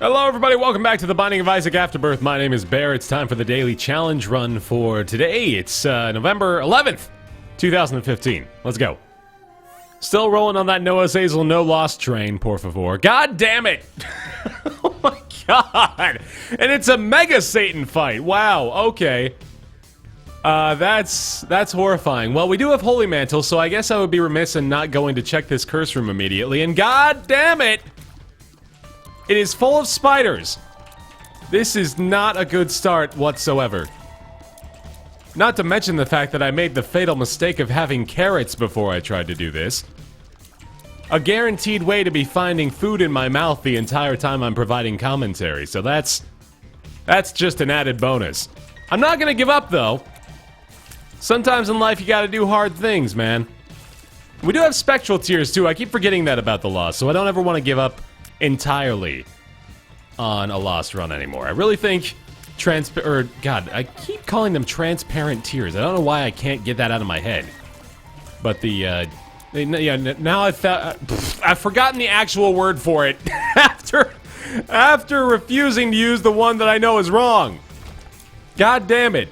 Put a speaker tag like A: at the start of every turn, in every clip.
A: Hello everybody, welcome back to the Binding of Isaac Afterbirth. My name is Bear. It's time for the daily challenge run for today. It's November 11th, 2015. Let's go. Still rolling on that no Azazel, no lost train, por favor. God damn it! Oh my god! And it's a Mega Satan fight. Wow, okay. That's horrifying. Well, we do have Holy Mantle, so I guess I would be remiss in not going to check this curse room immediately. And god damn it! It is full of spiders. This is not a good start whatsoever. Not to mention the fact that I made the fatal mistake of having carrots before I tried to do this. A guaranteed way to be finding food in my mouth the entire time I'm providing commentary, so that's just an added bonus. I'm not gonna give up, though. Sometimes in life you gotta do hard things, man. We do have spectral tears, too. I keep forgetting that about the loss, so I don't ever want to give up entirely on a lost run anymore. I really think God, I keep calling them transparent tears. I don't know why I can't get that out of my head. But yeah, now I've forgotten the actual word for it after refusing to use the one that I know is wrong. God damn it.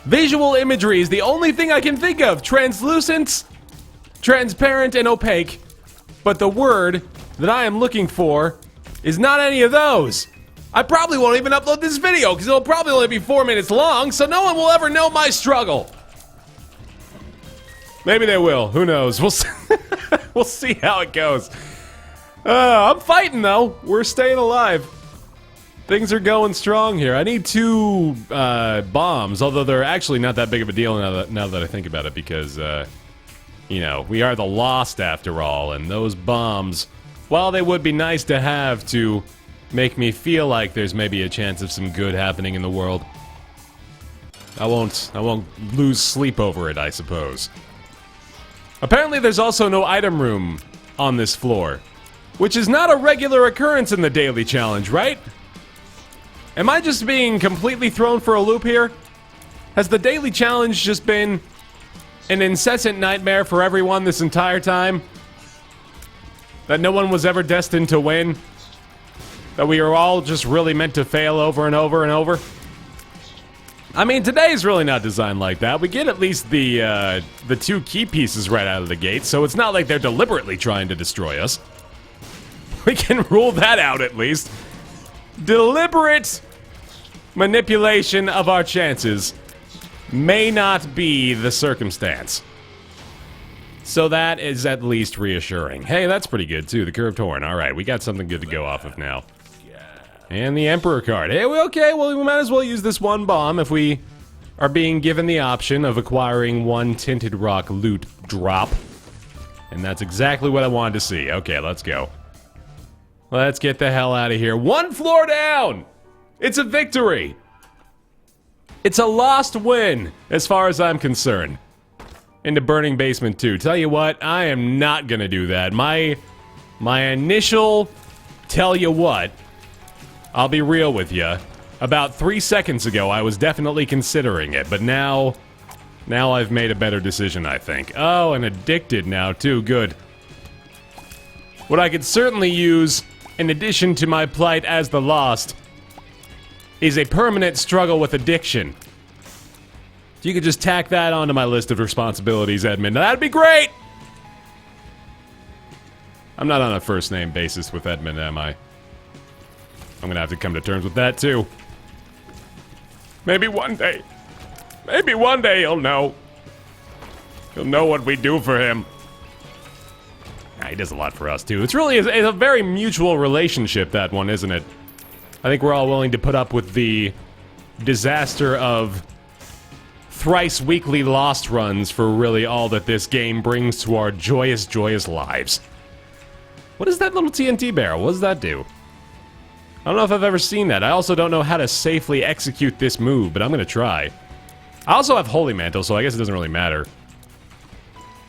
A: Visual imagery is the only thing I can think of. Translucent, transparent, and opaque. But the word that I am looking for is not any of those. I probably won't even upload this video because it'll probably only be 4 minutes long, so no one will ever know my struggle. Maybe they will. Who knows? We'll see. We'll see how it goes. I'm fighting though. We're staying alive. Things are going strong here. I need 2 bombs, although they're actually not that big of a deal now that I think about it, because you know, we are the Lost after all, and those bombs, while they would be nice to have to make me feel like there's maybe a chance of some good happening in the world, I won't lose sleep over it, I suppose. Apparently there's also no item room on this floor, which is not a regular occurrence in the daily challenge, right? Am I just being completely thrown for a loop here? Has the daily challenge just been an incessant nightmare for everyone this entire time? That no one was ever destined to win? That we are all just really meant to fail over and over and over? I mean, today's really not designed like that. We get at least the 2 key pieces right out of the gate, so it's not like they're deliberately trying to destroy us. We can rule that out at least. Deliberate manipulation of our chances may not be the circumstance. So that is at least reassuring. Hey, that's pretty good too, the curved horn. Alright, we got something good to go off of now. And the Emperor card. Hey, okay, well, we might as well use this 1 bomb if we are being given the option of acquiring 1 tinted rock loot drop. And that's exactly what I wanted to see. Okay, let's go. Let's get the hell out of here. 1 floor down! It's a victory! It's a lost win, as far as I'm concerned. Into Burning Basement 2. Tell you what, I am not gonna do that. My initial tell you what, I'll be real with you. About 3 seconds ago, I was definitely considering it, but now I've made a better decision, I think. Oh, and addicted now, too. Good. What I could certainly use, in addition to my plight as the Lost, is a permanent struggle with addiction. If you could just tack that onto my list of responsibilities, Edmund, that'd be great! I'm not on a first-name basis with Edmund, am I? I'm gonna have to come to terms with that, too. Maybe one day he'll know. He'll know what we do for him. Nah, he does a lot for us, too. It's a very mutual relationship, that one, isn't it? I think we're all willing to put up with the disaster of thrice weekly Lost runs for really all that this game brings to our joyous, joyous lives. What is that little TNT barrel? What does that do? I don't know if I've ever seen that. I also don't know how to safely execute this move, but I'm gonna try. I also have Holy Mantle, so I guess it doesn't really matter.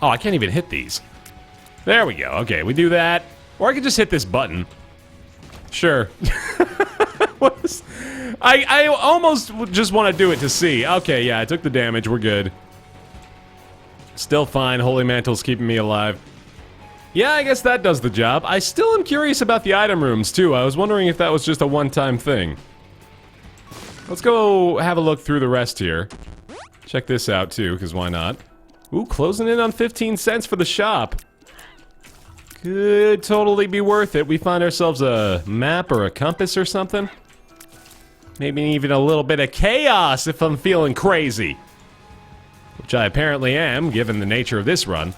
A: Oh, I can't even hit these. There we go. Okay, we do that. Or I could just hit this button. Sure. I almost just want to do it to see. Okay, yeah, I took the damage. We're good. Still fine. Holy Mantle's keeping me alive. Yeah, I guess that does the job. I still am curious about the item rooms, too. I was wondering if that was just a one-time thing. Let's go have a look through the rest here. Check this out, too, because why not? Ooh, closing in on 15 cents for the shop. Could totally be worth it. We find ourselves a map or a compass or something. Maybe even a little bit of chaos if I'm feeling crazy. Which I apparently am, given the nature of this run.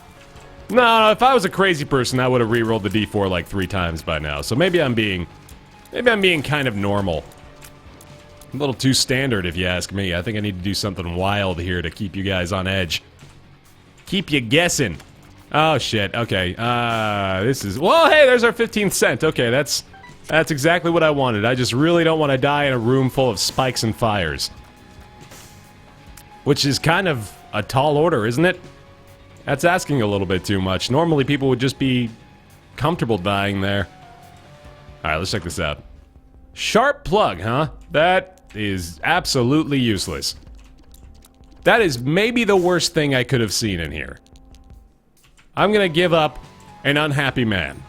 A: No, if I was a crazy person, I would have re-rolled the D4 like 3 times by now. So maybe I'm being kind of normal. A little too standard, if you ask me. I think I need to do something wild here to keep you guys on edge. Keep you guessing. Oh, shit. Okay. This is... Well, hey, there's our 15th cent. Okay, that's exactly what I wanted. I just really don't want to die in a room full of spikes and fires. Which is kind of a tall order, isn't it? That's asking a little bit too much. Normally, people would just be comfortable dying there. Alright, let's check this out. Sharp plug, huh? That is absolutely useless. That is maybe the worst thing I could have seen in here. I'm gonna give up an unhappy man.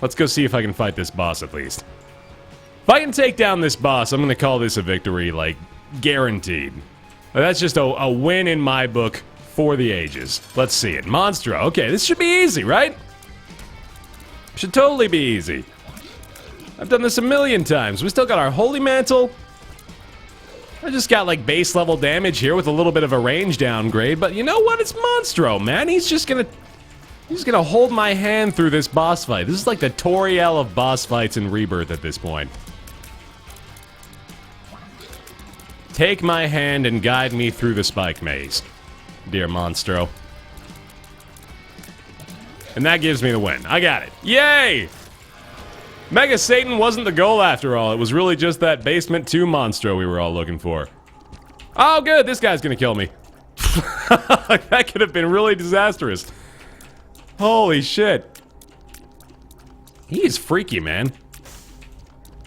A: Let's go see if I can fight this boss at least. If I can take down this boss, I'm gonna call this a victory, like, guaranteed. That's just a win in my book for the ages. Let's see it. Monstro. Okay, this should be easy, right? Should totally be easy. I've done this a million times. We still got our Holy Mantle. I just got, like, base level damage here with a little bit of a range downgrade, but you know what? It's Monstro, man. He's gonna hold my hand through this boss fight. This is like the Toriel of boss fights in Rebirth at this point. Take my hand and guide me through the spike maze, dear Monstro. And that gives me the win. I got it. Yay! Mega Satan wasn't the goal after all. It was really just that Basement 2 Monstro we were all looking for. Oh, good. This guy's gonna kill me. That could have been really disastrous. Holy shit. He is freaky, man.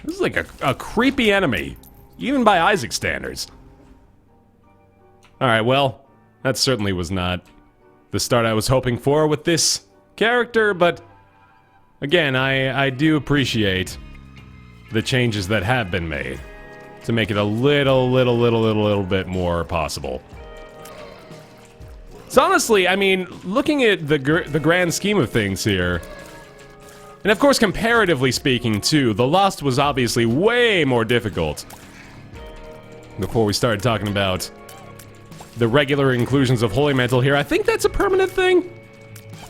A: This is like a creepy enemy. Even by Isaac standards. Alright, well, that certainly was not the start I was hoping for with this character, but again, I do appreciate the changes that have been made to make it a little bit more possible. So honestly, I mean, looking at the grand scheme of things here, and of course comparatively speaking too, the Lost was obviously way more difficult before we started talking about the regular inclusions of Holy Mantle here. I think that's a permanent thing.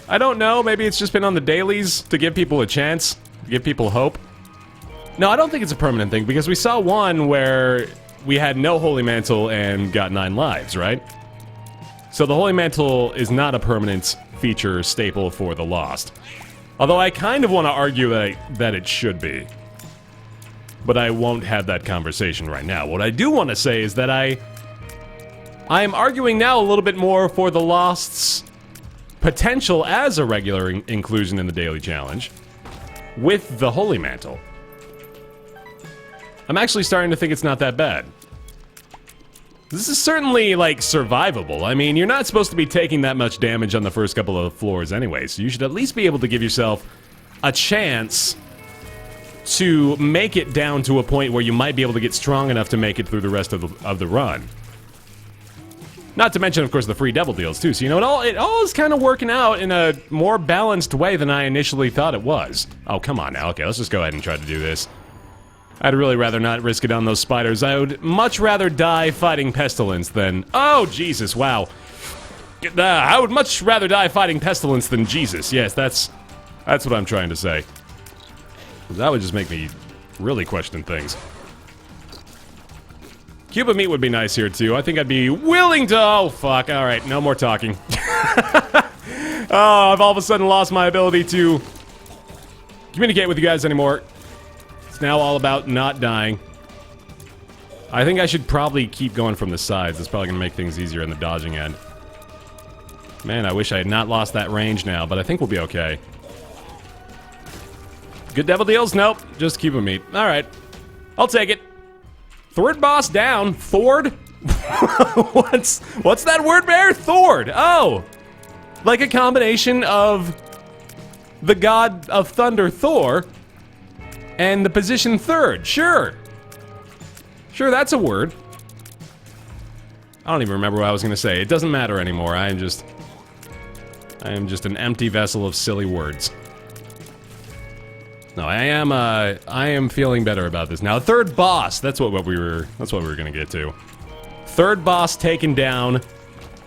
A: I don't know, maybe it's just been on the dailies to give people a chance, to give people hope. No, I don't think it's a permanent thing, because we saw one where we had no Holy Mantle and got 9 lives, right? So the Holy Mantle is not a permanent feature staple for the Lost. Although I kind of want to argue that it should be. But I won't have that conversation right now. What I do want to say is that I am arguing now a little bit more for the Lost's potential as a regular inclusion in the Daily Challenge with the Holy Mantle. I'm actually starting to think it's not that bad. This is certainly, like, survivable. I mean, you're not supposed to be taking that much damage on the first couple of floors anyway, so you should at least be able to give yourself a chance to make it down to a point where you might be able to get strong enough to make it through the rest of the run. Not to mention, of course, the free devil deals, too. So, you know, it all is kind of working out in a more balanced way than I initially thought it was. Oh, come on now. Okay, let's just go ahead and try to do this. I'd really rather not risk it on those spiders. I would much rather die fighting Pestilence than... Oh, Jesus, wow. I would much rather die fighting Pestilence than Jesus. Yes, that's what I'm trying to say. That would just make me really question things. Cube of meat would be nice here, too. I think I'd be willing to... Oh, fuck. All right, no more talking. Oh, I've all of a sudden lost my ability to communicate with you guys anymore. It's now all about not dying. I think I should probably keep going from the sides. It's probably going to make things easier in the dodging end. Man, I wish I had not lost that range now, but I think we'll be okay. Good devil deals? Nope. Just cube of meat. Alright. I'll take it. Third boss down. Thord? What's that word, Bear? Thord. Oh. Like a combination of the god of thunder, Thor, and the position 3rd. Sure. Sure, that's a word. I don't even remember what I was going to say. It doesn't matter anymore. I am just an empty vessel of silly words. No, I am feeling better about this now. 3rd boss. That's what we were going to get to. 3rd boss taken down.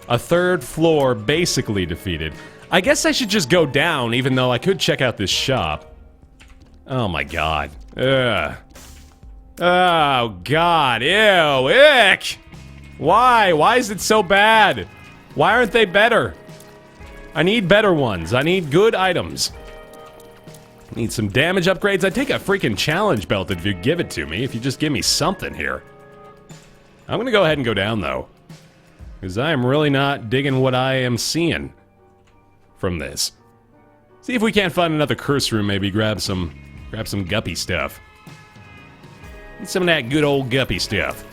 A: A 3rd floor basically defeated. I guess I should just go down, even though I could check out this shop. Oh my god. Ugh. Oh god. Ew. Ick. Why? Why is it so bad? Why aren't they better? I need better ones. I need good items. Need some damage upgrades. I'd take a freaking challenge belt if you give it to me. If you just give me something here. I'm gonna go ahead and go down, though. Because I am really not digging what I am seeing from this. See if we can't find another curse room, maybe grab some guppy stuff. Need some of that good old guppy stuff.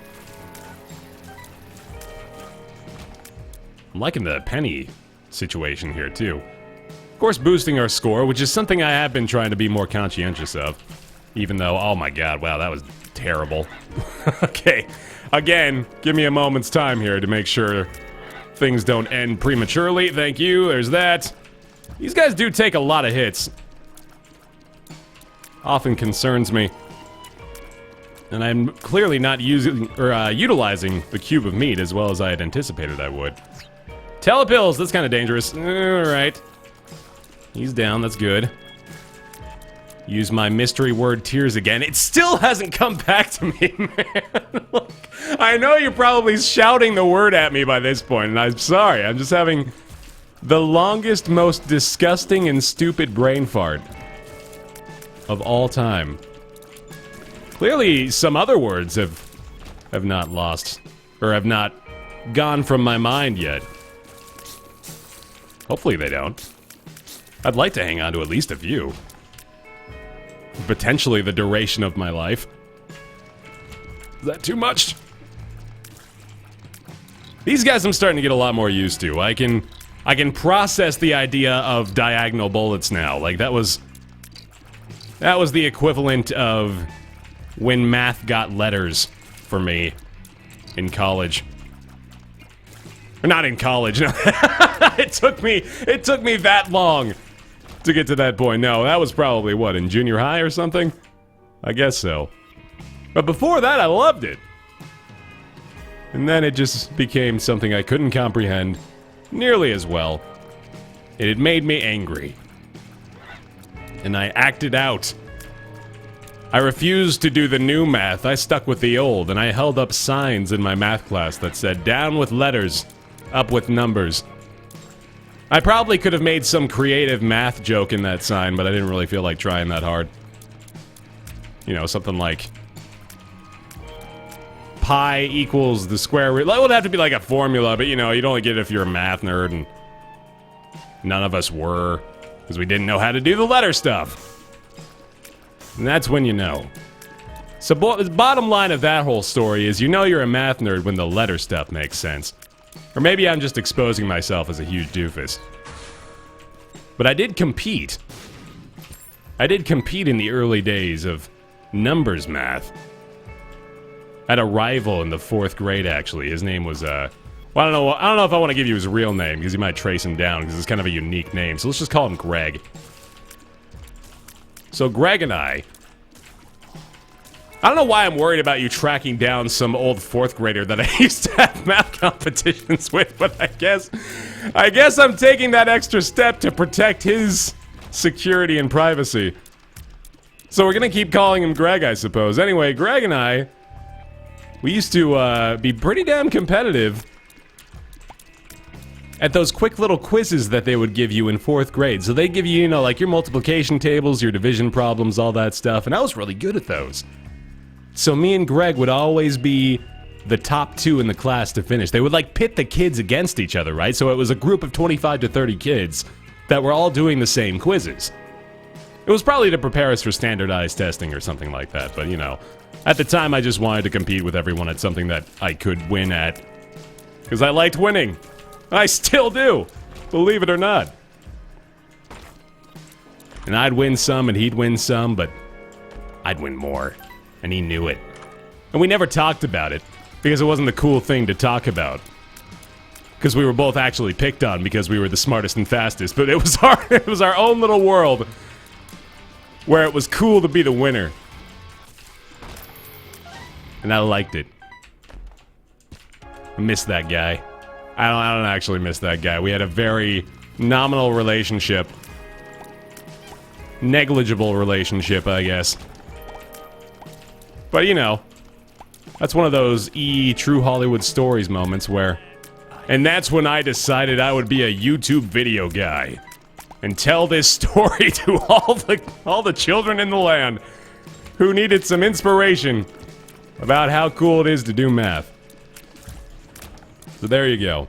A: I'm liking the penny situation here, too. Of course, boosting our score, which is something I have been trying to be more conscientious of. Even though, oh my god, wow, that was terrible. Okay, again, give me a moment's time here to make sure things don't end prematurely. Thank you, there's that. These guys do take a lot of hits. Often concerns me. And I'm clearly not using, or utilizing the cube of meat as well as I had anticipated I would. Telepills, that's kind of dangerous. Alright. He's down, that's good. Use my mystery word tears again. It still hasn't come back to me, man. Look, I know you're probably shouting the word at me by this point, and I'm sorry. I'm just having the longest, most disgusting and stupid brain fart of all time. Clearly, some other words have not lost, or have not gone from my mind yet. Hopefully they don't. I'd like to hang on to at least a few. Potentially the duration of my life. Is that too much? These guys I'm starting to get a lot more used to. I can process the idea of diagonal bullets now. Like that was the equivalent of when math got letters for me in college. Or not in college, no. It took me that long to get to that point. No, that was probably, what, in junior high or something? I guess so. But before that, I loved it. And then it just became something I couldn't comprehend nearly as well. And it made me angry. And I acted out. I refused to do the new math. I stuck with the old, and I held up signs in my math class that said, down with letters, up with numbers. I probably could have made some creative math joke in that sign, but I didn't really feel like trying that hard. You know, something like pi equals the square root. That would have to be like a formula, but you know, you'd only get it if you're a math nerd, and none of us were, because we didn't know how to do the letter stuff. And that's when you know. So the bottom line of that whole story is you know you're a math nerd when the letter stuff makes sense. Or maybe I'm just exposing myself as a huge doofus. But I did compete. I did compete in the early days of numbers math. I had a rival in the 4th grade, actually. His name was, well, I don't know if I want to give you his real name, because you might trace him down, because it's kind of a unique name. So let's just call him Greg. So Greg and I don't know why I'm worried about you tracking down some old 4th grader that I used to have math competitions with, but I guess I'm taking that extra step to protect his security and privacy. So we're gonna keep calling him Greg, I suppose. Anyway, Greg and I, we used to be pretty damn competitive at those quick little quizzes that they would give you in 4th grade. So they give you, you know, like your multiplication tables, your division problems, all that stuff, and I was really good at those. So me and Greg would always be the top 2 in the class to finish. They would like pit the kids against each other, right? So it was a group of 25 to 30 kids that were all doing the same quizzes. It was probably to prepare us for standardized testing or something like that, but you know, at the time I just wanted to compete with everyone at something that I could win at. Because I liked winning. I still do, believe it or not. And I'd win some and he'd win some, but I'd win more. And he knew it. And we never talked about it, because it wasn't the cool thing to talk about. Because we were both actually picked on because we were the smartest and fastest, but it was our own little world where it was cool to be the winner. And I liked it. I miss that guy. I don't actually miss that guy. We had a very nominal relationship. Negligible relationship, I guess. But, you know, that's one of those true Hollywood stories moments where... And that's when I decided I would be a YouTube video guy. And tell this story to all the children in the land who needed some inspiration about how cool it is to do math. So there you go.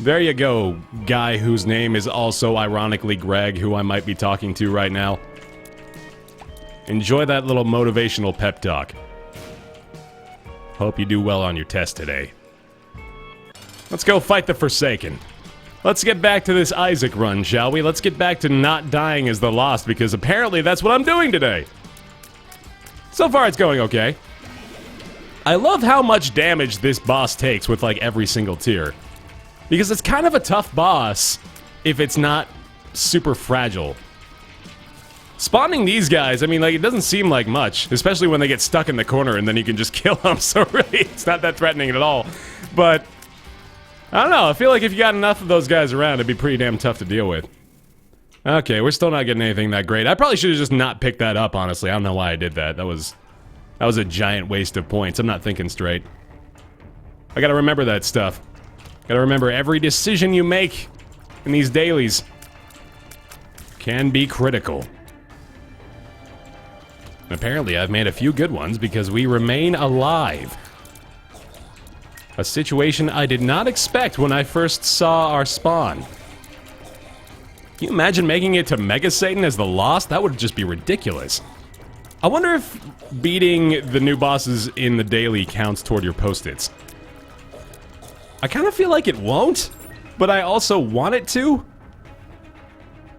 A: There you go, guy whose name is also ironically Greg, who I might be talking to right now. Enjoy that little motivational pep talk. Hope you do well on your test today. Let's go fight the Forsaken. Let's get back to this Isaac run, shall we? Let's get back to not dying as the Lost, because apparently that's what I'm doing today. So far it's going okay. I love how much damage this boss takes with like every single tier. Because it's kind of a tough boss if it's not super fragile. Spawning these guys, I mean, like, it doesn't seem like much, especially when they get stuck in the corner and then you can just kill them, so really, it's not that threatening at all. But, I don't know, I feel like if you got enough of those guys around, it'd be pretty damn tough to deal with. Okay, we're still not getting anything that great. I probably should have just not picked that up, honestly. I don't know why I did that. That was a giant waste of points. I'm not thinking straight. I gotta remember that stuff. Gotta remember every decision you make in these dailies can be critical. And apparently I've made a few good ones because we remain alive. A situation I did not expect when I first saw our spawn. Can you imagine making it to Mega Satan as the Lost? That would just be ridiculous. I wonder if beating the new bosses in the daily counts toward your post-its. I kind of feel like it won't, but I also want it to.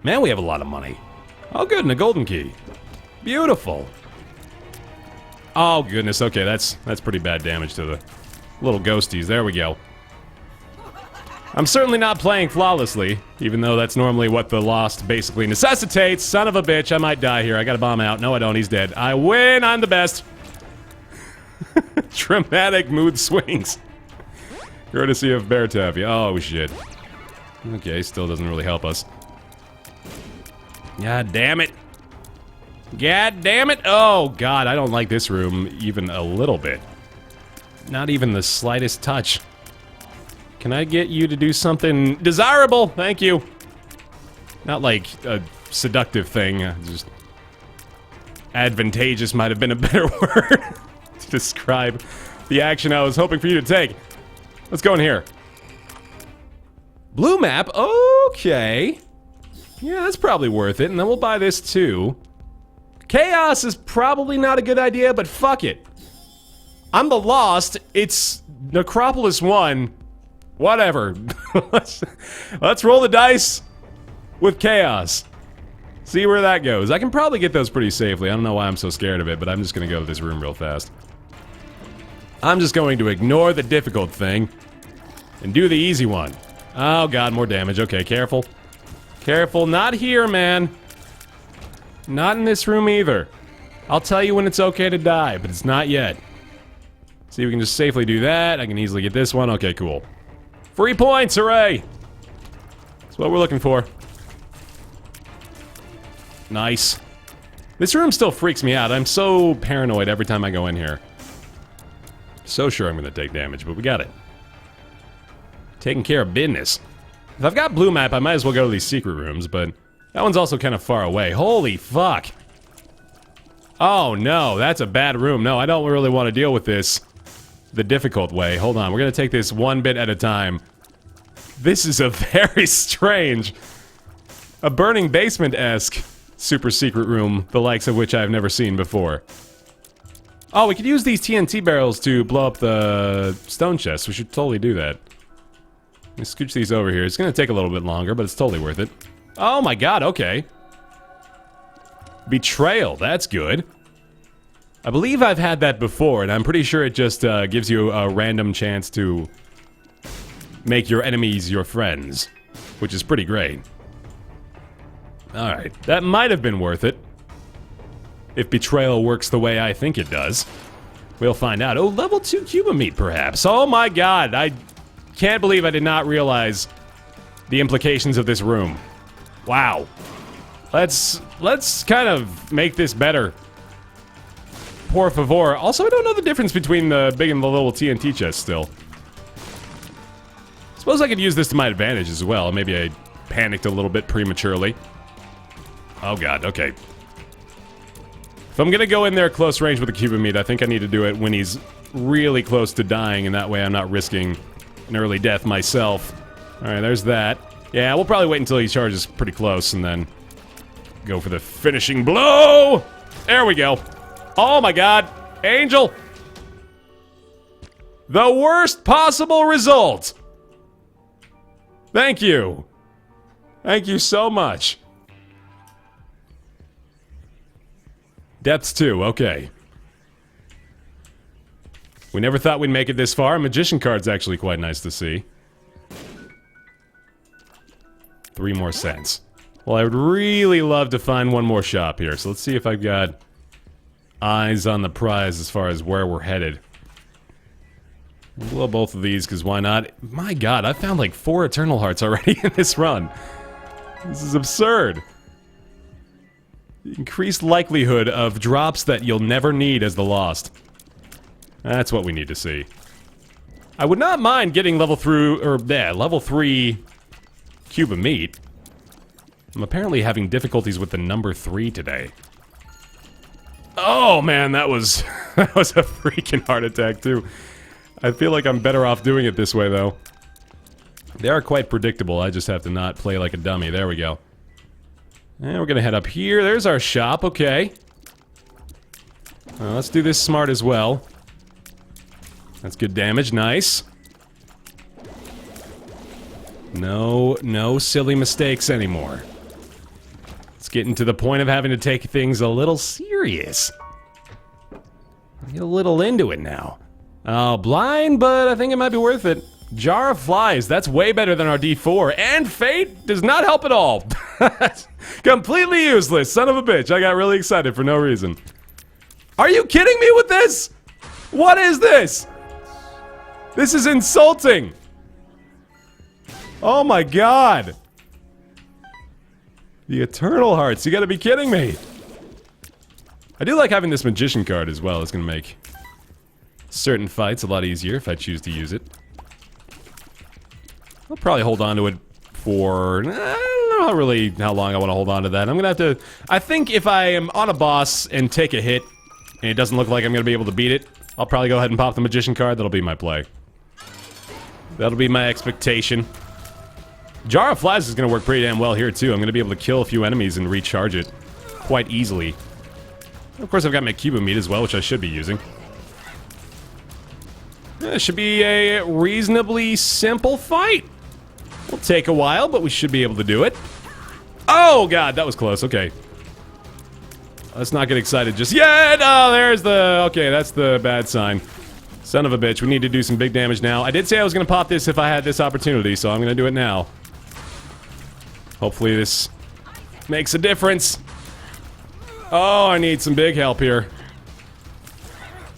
A: Man, we have a lot of money. Oh good, and a golden key. Beautiful. Oh goodness, okay, that's pretty bad damage to the little ghosties. There we go. I'm certainly not playing flawlessly, even though that's normally what the Lost basically necessitates. Son of a bitch, I might die here. I gotta bomb out. No, I don't. He's dead. I win. I'm the best. Dramatic mood swings. Courtesy of Bear Taffy. Oh, shit. Okay, still doesn't really help us. God damn it. God damn it. Oh, God, I don't like this room even a little bit. Not even the slightest touch. Can I get you to do something desirable? Thank you. Not like a seductive thing. Just advantageous might have been a better word to describe the action I was hoping for you to take. Let's go in here. Blue map? Okay. Yeah, that's probably worth it, and then we'll buy this too. Chaos is probably not a good idea, but fuck it. I'm the Lost. It's Necropolis 1. Whatever. let's roll the dice with Chaos. See where that goes. I can probably get those pretty safely. I don't know why I'm so scared of it, but I'm just gonna go to this room real fast. I'm just going to ignore the difficult thing and do the easy one. Oh god, more damage. Okay, careful. Careful. Not here, man. Not in this room either. I'll tell you when it's okay to die, but it's not yet. See, we can just safely do that. I can easily get this one. Okay, cool. Free points, hooray! That's what we're looking for. Nice. This room still freaks me out. I'm so paranoid every time I go in here. So sure I'm gonna take damage, but we got it. Taking care of business. If I've got blue map, I might as well go to these secret rooms, but that one's also kind of far away. Holy fuck! Oh no, that's a bad room. No, I don't really want to deal with this the difficult way. Hold on, we're gonna take this one bit at a time. This is a very strange, a burning basement-esque super secret room, the likes of which I've never seen before. Oh, we could use these TNT barrels to blow up the stone chests. We should totally do that. Let me scooch these over here. It's gonna take a little bit longer, but it's totally worth it. Oh my god, okay. Betrayal, that's good. I believe I've had that before, and I'm pretty sure it just gives you a random chance to make your enemies your friends, which is pretty great. Alright, that might have been worth it. If betrayal works the way I think it does. We'll find out. Oh, level 2 Cuba meat, perhaps. Oh my god, I can't believe I did not realize the implications of this room. Wow. Let's kind of make this better. Por favor. Also, I don't know the difference between the big and the little TNT chest still. Suppose I could use this to my advantage as well. Maybe I panicked a little bit prematurely. Oh god, okay. If I'm gonna go in there close range with the Cuban meat, I think I need to do it when he's really close to dying, and that way I'm not risking an early death myself. Alright, there's that. Yeah, we'll probably wait until he charges pretty close, and then go for the finishing blow! There we go. Oh my god. Angel! The worst possible result! Thank you. Thank you so much. Depths 2, okay. We never thought we'd make it this far. Magician card's actually quite nice to see. 3 more cents. Well, I would really love to find one more shop here, so let's see if I've got eyes on the prize as far as where we're headed. Well, both of these, because why not? My god, I found like 4 Eternal Hearts already in this run. This is absurd. Increased likelihood of drops that you'll never need as the lost. That's what we need to see. I would not mind getting level 3 Cuba meat. I'm apparently having difficulties with the number 3 today. Oh man, that was that was a freaking heart attack too. I feel like I'm better off doing it this way though. They are quite predictable. I just have to not play like a dummy. There we go. And we're gonna head up here. There's our shop. Okay. Let's do this smart as well. That's good damage. Nice. No silly mistakes anymore. It's getting to the point of having to take things a little serious. Get a little into it now. Oh, blind, but I think it might be worth it. Jar of Flies, that's way better than our D4. And Fate does not help at all. Completely useless, son of a bitch. I got really excited for no reason. Are you kidding me with this? What is this? This is insulting. Oh my god. The Eternal Hearts, you gotta be kidding me. I do like having this Magician card as well. It's gonna make certain fights a lot easier if I choose to use it. I'll probably hold on to it for... I don't know really how long I want to hold on to that. I'm gonna have to... I think if I am on a boss and take a hit, and it doesn't look like I'm gonna be able to beat it, I'll probably go ahead and pop the Magician card. That'll be my play. That'll be my expectation. Jar of Flies is gonna work pretty damn well here too. I'm gonna be able to kill a few enemies and recharge it quite easily. Of course, I've got my Cuba meat as well, which I should be using. It should be a reasonably simple fight. It'll take a while, but we should be able to do it. Oh, God, that was close. Okay. Let's not get excited just yet. Oh, there's the... Okay, that's the bad sign. Son of a bitch, we need to do some big damage now. I did say I was going to pop this if I had this opportunity, so I'm going to do it now. Hopefully this makes a difference. Oh, I need some big help here.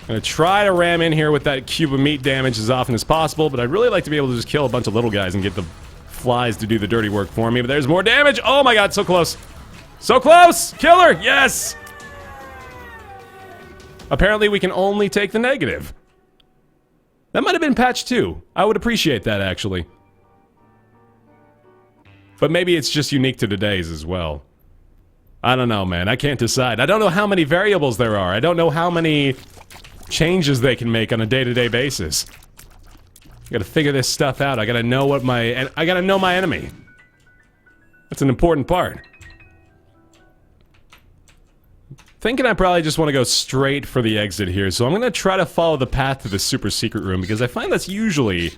A: I'm gonna try to ram in here with that Cuba meat damage as often as possible, but I'd really like to be able to just kill a bunch of little guys and get the flies to do the dirty work for me. But there's more damage. Oh my god, so close. So close! Killer! Yes! Apparently we can only take the negative. That might have been patch 2. I would appreciate that, actually. But maybe it's just unique to today's as well. I don't know, man. I can't decide. I don't know how many variables there are. I don't know how many changes they can make on a day-to-day basis. I gotta figure this stuff out. I gotta know what I gotta know my enemy. That's an important part. Thinking I probably just want to go straight for the exit here, so I'm gonna try to follow the path to the super secret room, because I find that's usually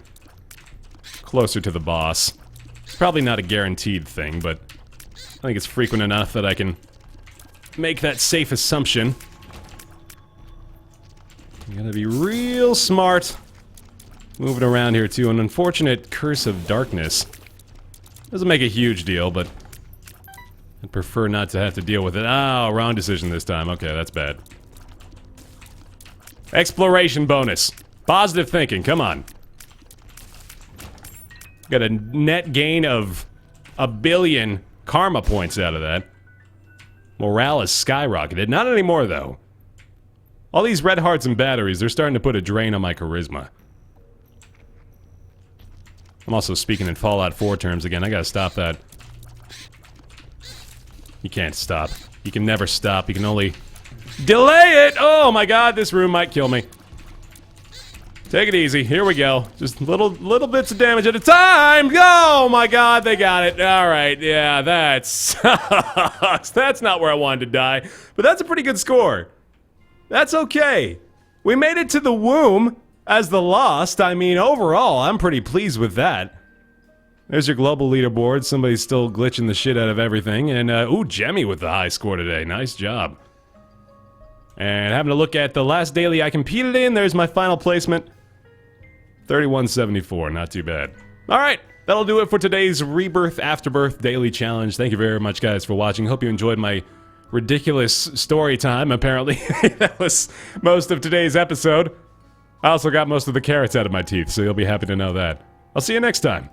A: closer to the boss. It's probably not a guaranteed thing, but I think it's frequent enough that I can make that safe assumption. You gotta be real smart. Moving around here too. An unfortunate curse of darkness. Doesn't make a huge deal, but I'd prefer not to have to deal with it. Oh, wrong decision this time. Okay, that's bad. Exploration bonus. Positive thinking, come on. Got a net gain of 1 billion karma points out of that. Morale is skyrocketed. Not anymore, though. All these red hearts and batteries, they're starting to put a drain on my charisma. I'm also speaking in Fallout 4 terms again. I gotta stop that. You can't stop. You can never stop. You can only delay it! Oh my god, this room might kill me. Take it easy. Here we go. Just little bits of damage at a time. Oh my god, they got it. Alright, yeah, that sucks. That's not where I wanted to die. But that's a pretty good score. That's okay. We made it to the womb as the lost. I mean, overall, I'm pretty pleased with that. There's your global leaderboard. Somebody's still glitching the shit out of everything. And, ooh, Jemmy with the high score today. Nice job. And having a look at the last daily I competed in, there's my final placement. 3174, not too bad. Alright, that'll do it for today's Rebirth Afterbirth Daily Challenge. Thank you very much, guys, for watching. Hope you enjoyed my ridiculous story time, apparently. That was most of today's episode. I also got most of the carrots out of my teeth, so you'll be happy to know that. I'll see you next time.